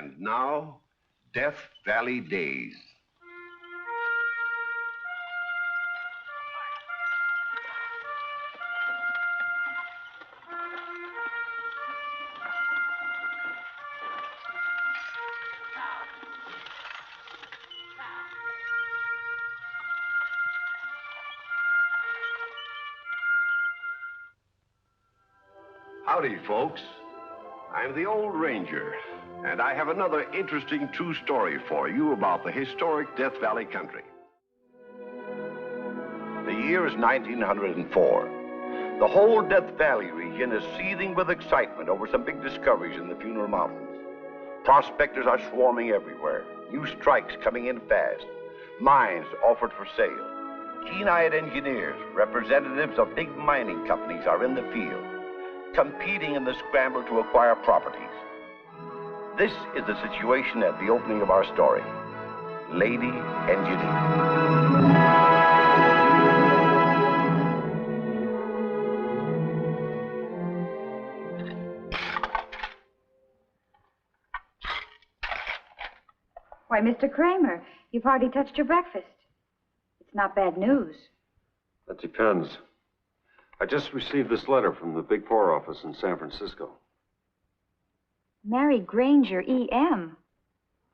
And now, Death Valley Days. Howdy, folks. I'm the old ranger, and I have another interesting true story for you about the historic Death Valley country. The year is 1904. The whole Death Valley region is seething with excitement over some big discoveries in the Funeral Mountains. Prospectors are swarming everywhere, new strikes coming in fast, mines offered for sale. Keen-eyed engineers, representatives of big mining companies are in the field, competing in the scramble to acquire properties. This is the situation at the opening of our story. Lady Engineer. Why, Mr. Kramer, you've hardly touched your breakfast. It's not bad news. That depends. I just received this letter from the Big Four office in San Francisco. Mary Granger, E.M.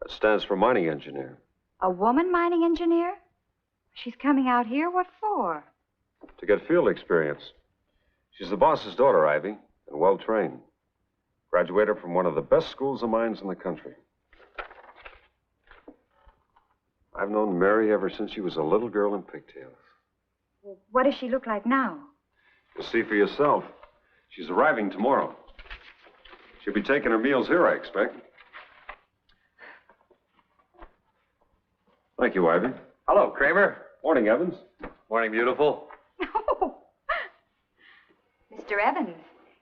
That stands for mining engineer. A woman mining engineer? She's coming out here? What for? To get field experience. She's the boss's daughter, Ivy, and well-trained. Graduated from one of the best schools of mines in the country. I've known Mary ever since she was a little girl in pigtails. Well, what does she look like now? You'll see for yourself. She's arriving tomorrow. She'll be taking her meals here, I expect. Thank you, Ivy. Hello, Kramer. Morning, Evans. Morning, beautiful. Oh. Mr. Evans,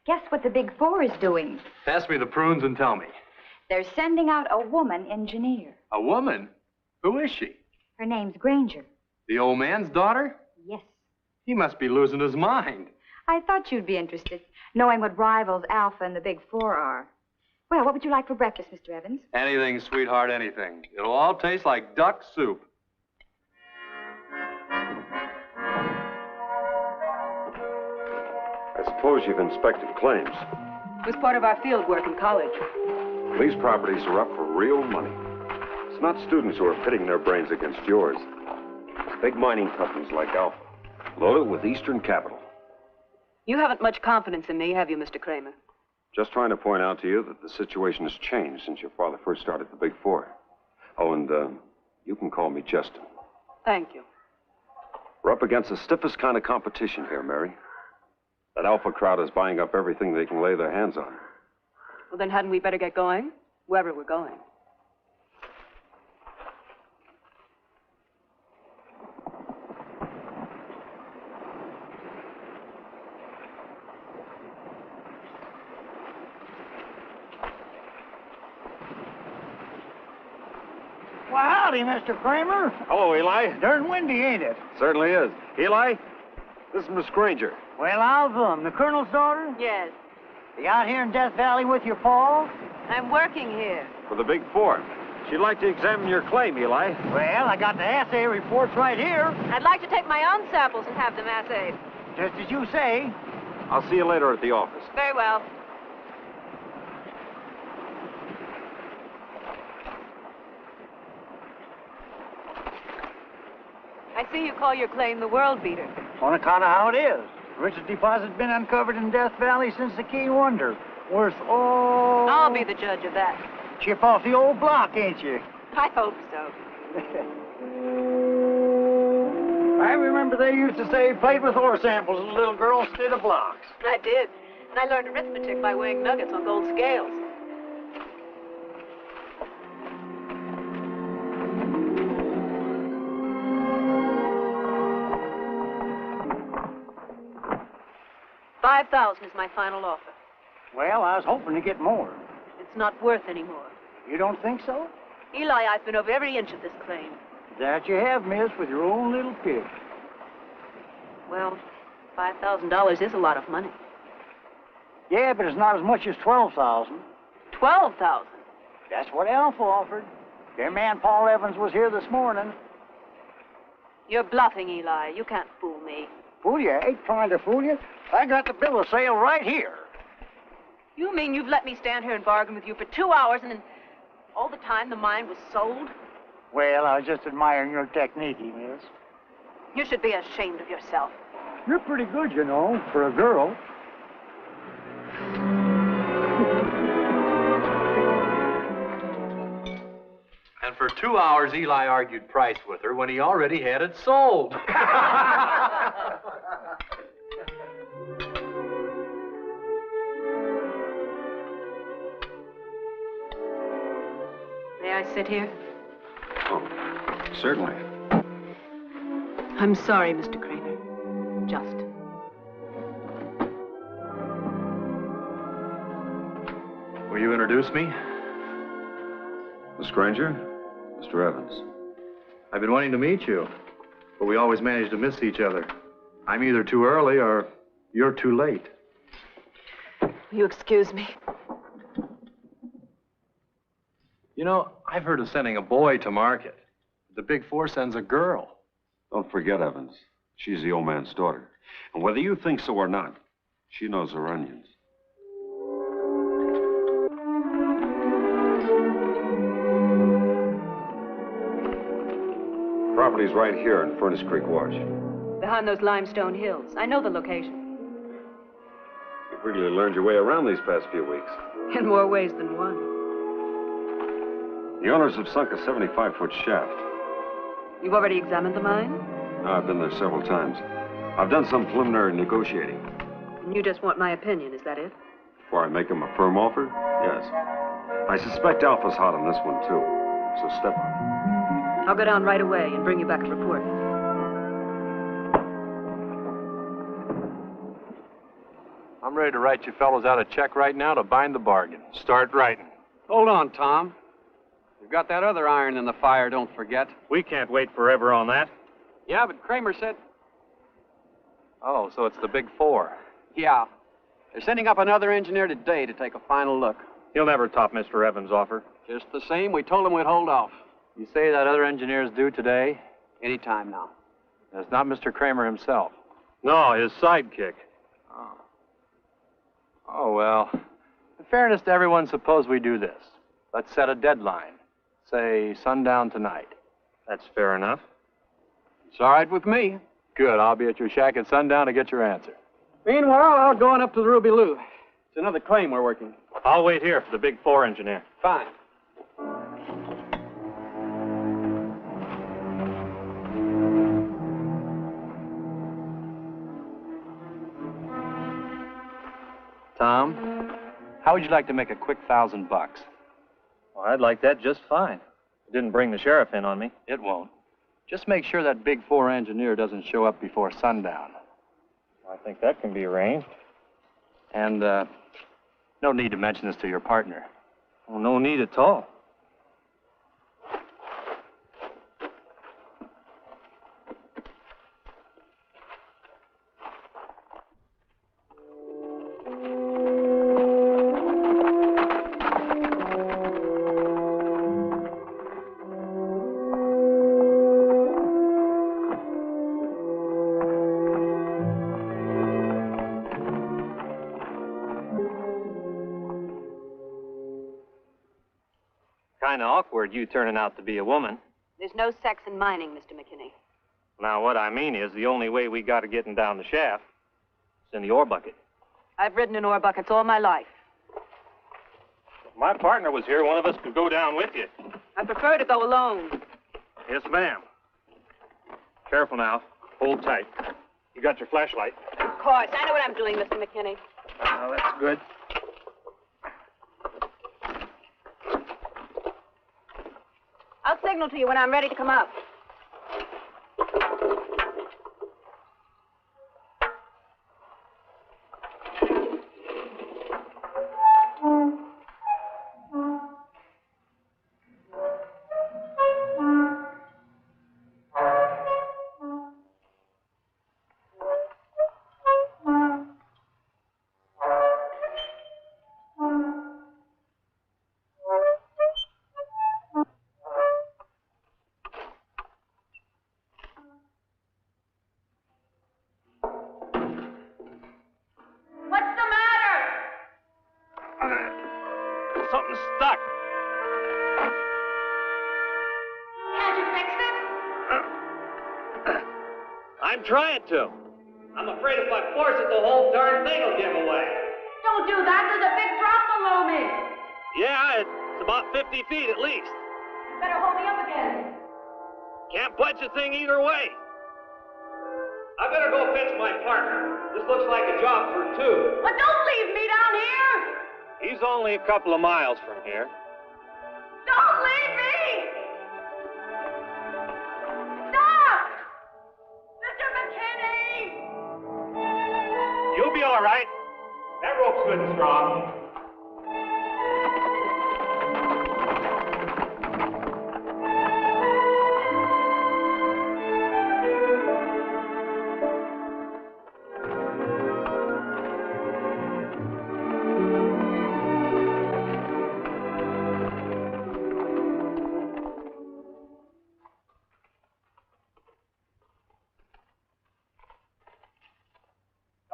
guess what the Big Four is doing? Pass me the prunes and tell me. They're sending out a woman engineer. A woman? Who is she? Her name's Granger. The old man's daughter? Yes. He must be losing his mind. I thought you'd be interested, knowing what rivals Alpha and the Big Four are. Well, what would you like for breakfast, Mr. Evans? Anything, sweetheart, anything. It'll all taste like duck soup. I suppose you've inspected claims. It was part of our field work in college. These properties are up for real money. It's not students who are pitting their brains against yours. It's big mining companies like Alpha, loaded with Eastern capital. You haven't much confidence in me, have you, Mr. Kramer? Just trying to point out to you that the situation has changed since your father first started the Big Four. Oh, and you can call me Justin. Thank you. We're up against the stiffest kind of competition here, Mary. That Alpha crowd is buying up everything they can lay their hands on. Well, then hadn't we better get going? Wherever we're going. Well, howdy, Mr. Kramer. Hello, Eli. Darn windy, ain't it? Certainly is. Eli, this is Miss Granger. Well, Alva, the colonel's daughter? Yes. You out here in Death Valley with your pa? I'm working here. For the Big Four. She'd like to examine your claim, Eli. Well, I got the assay reports right here. I'd like to take my own samples and have them assayed. Just as you say. I'll see you later at the office. Very well. I see you call your claim the world beater. On account of how it is. Richest deposit been uncovered in Death Valley since the Keen Wonder. Worth all... I'll be the judge of that. Chip off the old block, ain't you? I hope so. I remember they used to say played with ore samples as a little girl instead of blocks. I did. And I learned arithmetic by weighing nuggets on gold scales. $5,000 is my final offer. Well, I was hoping to get more. It's not worth any more. You don't think so? Eli, I've been over every inch of this claim. That you have, miss, with your own little pig. Well, $5,000 is a lot of money. Yeah, but it's not as much as $12,000. $12,000? That's what Alpha offered. Their man Paul Evans was here this morning. You're bluffing, Eli. You can't fool me. Fool you? I ain't trying to fool you. I got the bill of sale right here. You mean you've let me stand here and bargain with you for 2 hours and then all the time the mine was sold? Well, I was just admiring your technique, miss. You should be ashamed of yourself. You're pretty good, you know, for a girl. And for 2 hours, Eli argued price with her when he already had it sold. May I sit here? Oh, certainly. I'm sorry, Mr. Kramer. Just. Will you introduce me? The stranger? Mr. Evans. I've been wanting to meet you, but we always manage to miss each other. I'm either too early or you're too late. Will you excuse me? You know, I've heard of sending a boy to market. The Big Four sends a girl. Don't forget, Evans. She's the old man's daughter. And whether you think so or not, she knows her onions. Property's right here in Furnace Creek Wash. Behind those limestone hills. I know the location. You've really learned your way around these past few weeks. In more ways than one. The owners have sunk a 75-foot shaft. You've already examined the mine? Now, I've been there several times. I've done some preliminary negotiating. And you just want my opinion, is that it? Before I make him a firm offer? Yes. I suspect Alpha's hot on this one, too. So step on it. I'll go down right away and bring you back a report. I'm ready to write you fellows out a check right now to bind the bargain. Start writing. Hold on, Tom. You've got that other iron in the fire, don't forget. We can't wait forever on that. Yeah, but Kramer said... Oh, so it's the Big Four. Yeah. They're sending up another engineer today to take a final look. He'll never top Mr. Evans' offer. Just the same, we told him we'd hold off. You say that other engineer's due today? Any time now. That's not Mr. Kramer himself. No, his sidekick. Oh, well. In fairness to everyone, suppose we do this. Let's set a deadline. Say sundown tonight. That's fair enough. It's all right with me. Good. I'll be at your shack at sundown to get your answer. Meanwhile, I'll go on up to the Ruby Lou. It's another claim we're working. I'll wait here for the Big Four engineer. Fine. Tom, how would you like to make a quick $1,000? Well, I'd like that just fine. It didn't bring the sheriff in on me. It won't. Just make sure that Big Four engineer doesn't show up before sundown. I think that can be arranged. And, no need to mention this to your partner. Well, no need at all. Kind of awkward, you turning out to be a woman. There's no sex in mining, Mr. McKinney. Now, what I mean is the only way we got to getting down the shaft is in the ore bucket. I've ridden in ore buckets all my life. If my partner was here, one of us could go down with you. I prefer to go alone. Yes, ma'am. Careful now. Hold tight. You got your flashlight? Of course. I know what I'm doing, Mr. McKinney. Oh, that's good. I'll signal to you when I'm ready to come up. I'm trying to. I'm afraid if I force it, the whole darn thing will give away. Don't do that. There's a big drop below me. Yeah, it's about 50 feet at least. You better hold me up again. Can't pledge a thing either way. I better go fetch my partner. This looks like a job for two. But don't leave me down here. He's only a couple of miles from here. Don't leave me. Stop! Mr. McKinney! You'll be all right. That rope's good and strong.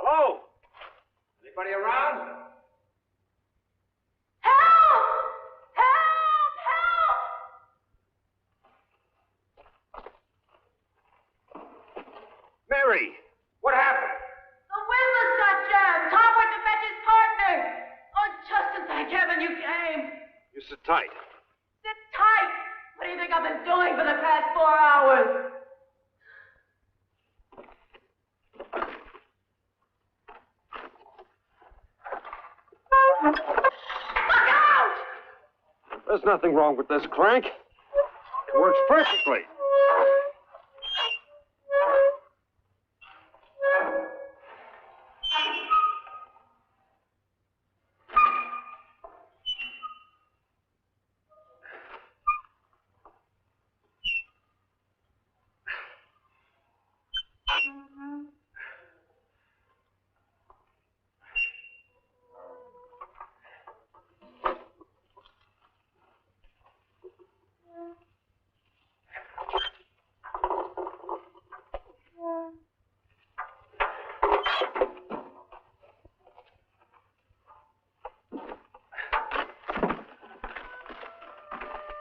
Hello? Anybody around? Help! Help! Help! Mary, what happened? The windlass got jammed. Tom went to fetch his partner. Oh, Justin, thank heaven you came. You sit tight. Sit tight. What do you think I've been doing for the past 4 hours? Look out! There's nothing wrong with this crank. It works perfectly.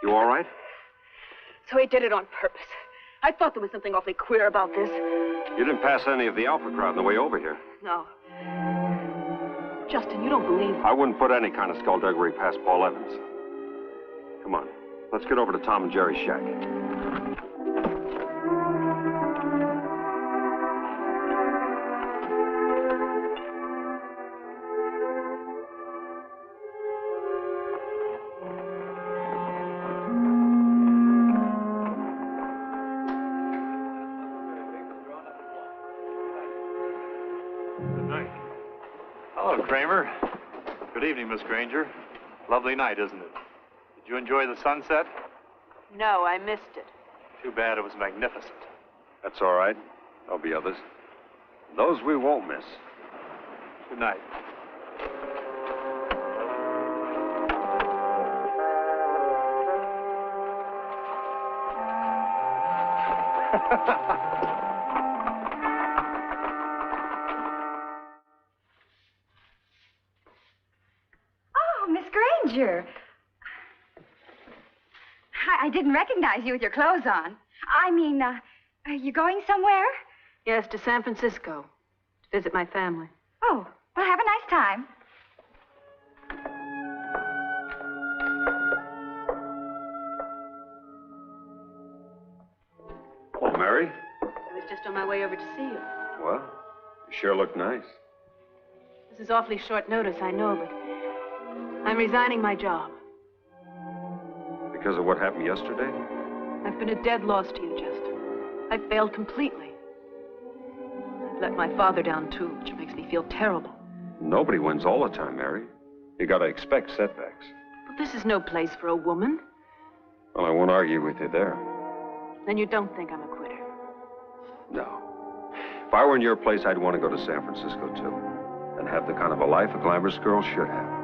You all right? So he did it on purpose. I thought there was something awfully queer about this. You didn't pass any of the Alpha crowd on the way over here. No. Justin, you don't believe... I wouldn't put any kind of skullduggery past Paul Evans. Come on, let's get over to Tom and Jerry's shack. Hello, Kramer. Good evening, Miss Granger. Lovely night, isn't it? Did you enjoy the sunset? No, I missed it. Too bad, it was magnificent. That's all right. There'll be others. Those we won't miss. Good night. Oh, Miss Granger. I didn't recognize you with your clothes on. I mean, are you going somewhere? Yes, to San Francisco to visit my family. Oh, well, have a nice time. Oh, Mary? I was just on my way over to see you. Well, you sure look nice. This is awfully short notice, I know, but I'm resigning my job. Because of what happened yesterday? I've been a dead loss to you, Justin. I've failed completely. I've let my father down, too, which makes me feel terrible. Nobody wins all the time, Mary. You gotta expect setbacks. But this is no place for a woman. Well, I won't argue with you there. Then you don't think I'm a quitter. No. If I were in your place, I'd want to go to San Francisco, too. And have the kind of a life a glamorous girl should have.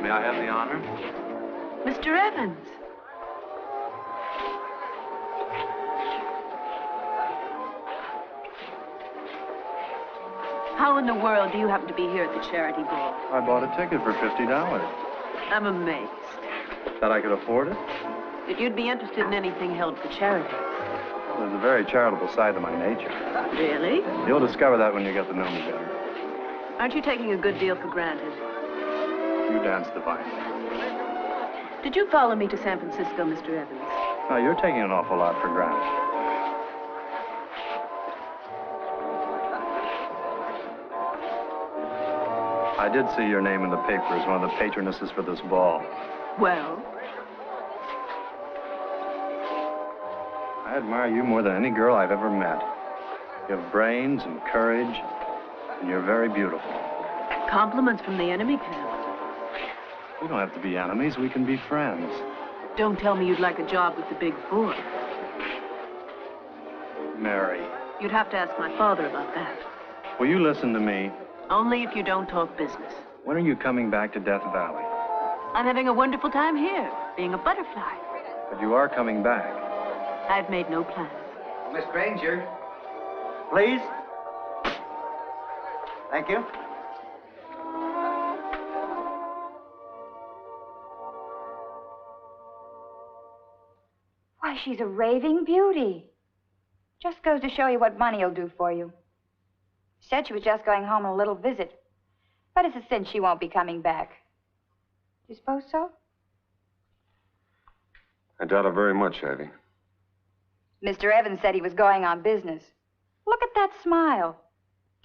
May I have the honor? Mr. Evans. How in the world do you happen to be here at the charity ball? I bought a ticket for $50. I'm amazed. Thought I could afford it? That you'd be interested in anything held for charity. Well, there's a very charitable side to my nature. Really? You'll discover that when you get to know me better. Aren't you taking a good deal for granted? You dance divinely. Did you follow me to San Francisco, Mr. Evans? No, you're taking an awful lot for granted. I did see your name in the paper as one of the patronesses for this ball. Well? I admire you more than any girl I've ever met. You have brains and courage, and you're very beautiful. Compliments from the enemy camp. We don't have to be enemies. We can be friends. Don't tell me you'd like a job with the Big Four. Mary, You'd have to ask my father about that. will you listen to me? Only if you don't talk business. When are you coming back to Death Valley? I'm having a wonderful time here, being a butterfly. But you are coming back. I've made no plans. Miss Granger. Please. Thank you. Why, she's a raving beauty. Just goes to show you what money will do for you. Said she was just going home on a little visit. But it's a sin she won't be coming back. Do you suppose so? I doubt it very much, Abby. Mr. Evans said he was going on business. Look at that smile.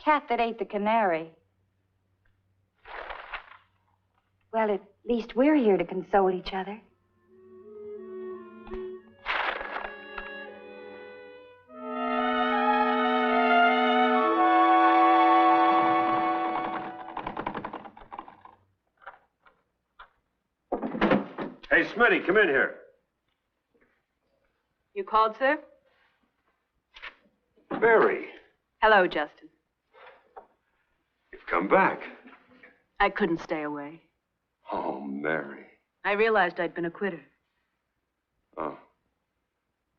Cat that ate the canary. Well, at least we're here to console each other. Hey, Smitty, come in here. You called, sir? Mary, Hello, Justin. you've come back. I couldn't stay away. Oh, Mary. I realized I'd been a quitter. Oh.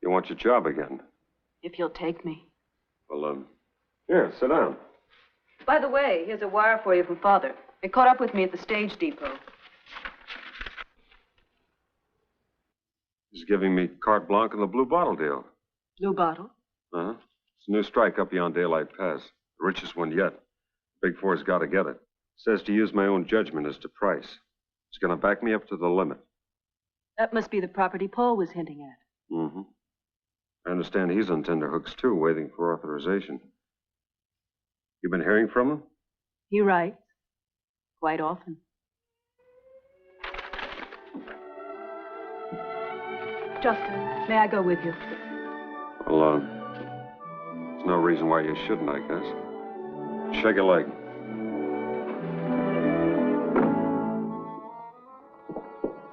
You want your job again? If you'll take me. Well, here, sit down. By the way, here's a wire for you from Father. It caught up with me at the stage depot. He's giving me carte blanche on the blue bottle deal. Blue bottle? Uh-huh. It's a new strike up beyond Daylight Pass. The richest one yet. Big Four's got to get it. Says to use my own judgment as to price. It's going to back me up to the limit. That must be the property Paul was hinting at. Mm-hmm. I understand he's on tenterhooks, too, waiting for authorization. You been hearing from him? He writes. Quite often. Justin, may I go with you? Well, there's no reason why you shouldn't, I guess. Shake a leg.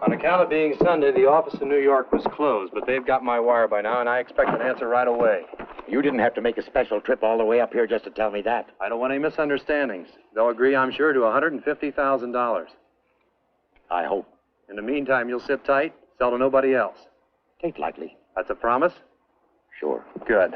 On account of being Sunday, the office in New York was closed, but they've got my wire by now, and I expect an answer right away. You didn't have to make a special trip all the way up here just to tell me that. I don't want any misunderstandings. They'll agree, I'm sure, to $150,000. I hope. In the meantime, you'll sit tight, sell to nobody else. Tain't likely. That's a promise? Sure. Good.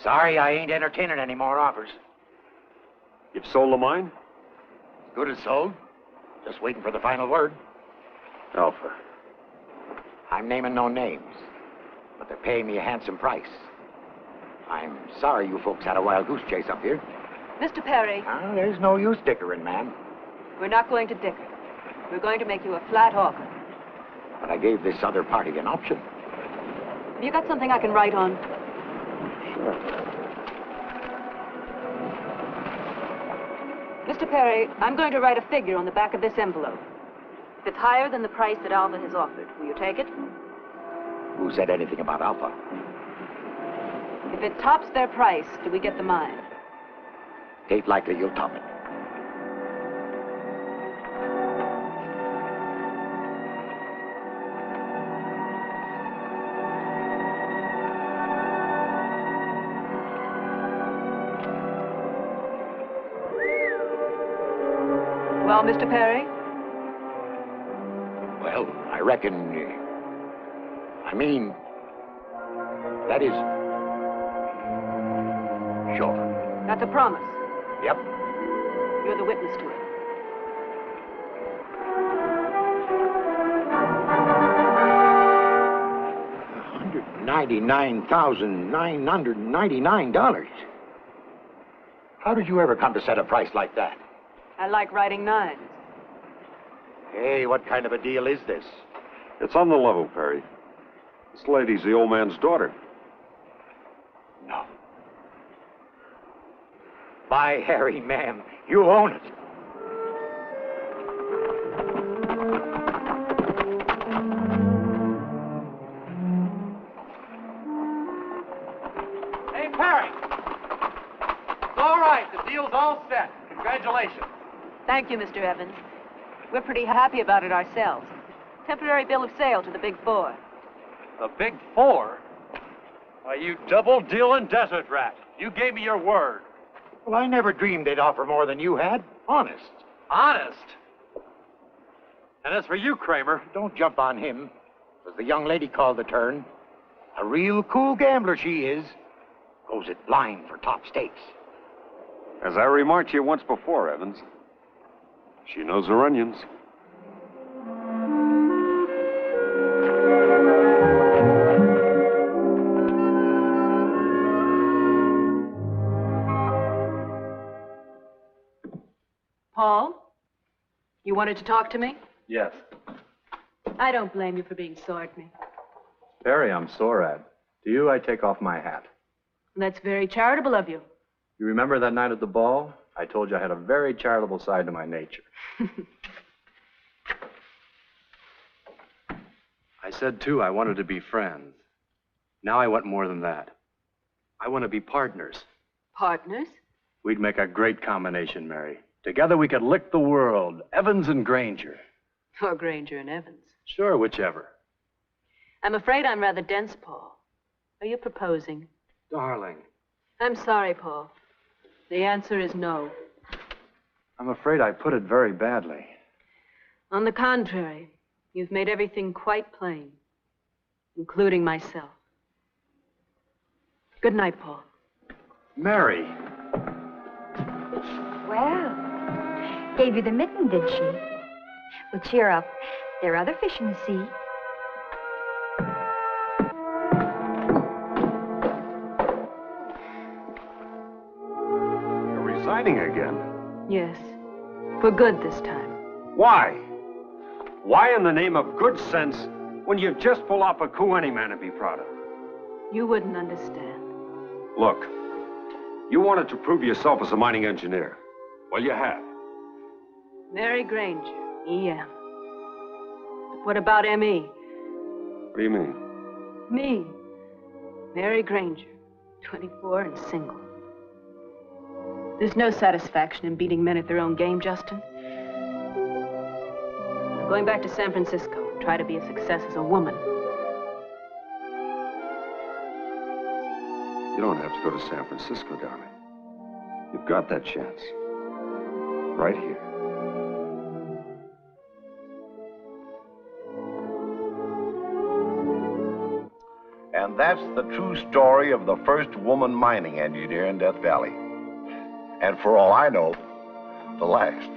Sorry, I ain't entertaining any more offers. You've sold the mine? Good as sold. Just waiting for the final word. Alpha. I'm naming no names, but they're paying me a handsome price. I'm sorry you folks had a wild goose chase up here. Mr. Perry, There's no use dickering, ma'am. we're not going to dicker. We're going to make you a flat offer. But I gave this other party an option. Have you got something I can write on? Mr. Perry, I'm going to write a figure on the back of this envelope. If it's higher than the price that Alpha has offered, will you take it? Who said anything about Alpha? If it tops their price, do we get the mine? Ain't likely you'll top it. Well, Mr. Perry? Well, I reckon... that is... Sure. That's a promise. Yep. You're the witness to it. $199,999. How did you ever come to set a price like that? I like writing nines. Hey, what kind of a deal is this? It's on the level, Perry. This lady's the old man's daughter. No. By Harry, ma'am, you own it. Hey, Perry! It's all right. The deal's all set. Congratulations. Thank you, Mr. Evans. We're pretty happy about it ourselves. Temporary bill of sale to the Big Four. The Big Four? Why, you double-dealing desert rat. You gave me your word. Well, I never dreamed they'd offer more than you had. Honest. Honest? And as for you, Kramer... Don't jump on him. As the young lady called the turn. A real cool gambler she is. Goes it blind for top stakes. As I remarked to you once before, Evans, she knows her onions. Paul? You wanted to talk to me? Yes. I don't blame you for being sore at me. Perry, I'm sore at. To you, I take off my hat. That's very charitable of you. You remember that night at the ball? I told you I had a very charitable side to my nature. I said, too, I wanted to be friends. Now I want more than that. I want to be partners. Partners? We'd make a great combination, Mary. Together we could lick the world, Evans and Granger. Or Granger and Evans. Sure, whichever. I'm afraid I'm rather dense, Paul. Are you proposing? Darling. I'm sorry, Paul. The answer is no. I'm afraid I put it very badly. On the contrary, you've made everything quite plain, including myself. Good night, Paul. Mary. Well, gave you the mitten, did she? Well, cheer up. There are other fish in the sea. You're resigning again. Yes, for good this time. Why? Why in the name of good sense when you've just pulled off a coup any man would be proud of? You wouldn't understand. Look, you wanted to prove yourself as a mining engineer. Well, you have. Mary Granger, E.M. But what about M.E.? What do you mean? Me, Mary Granger, 24 and single. There's no satisfaction in beating men at their own game, Justin. I'm going back to San Francisco, try to be a success as a woman. You don't have to go to San Francisco, darling. You've got that chance. Right here. And that's the true story of the first woman mining engineer in Death Valley. And for all I know, the last.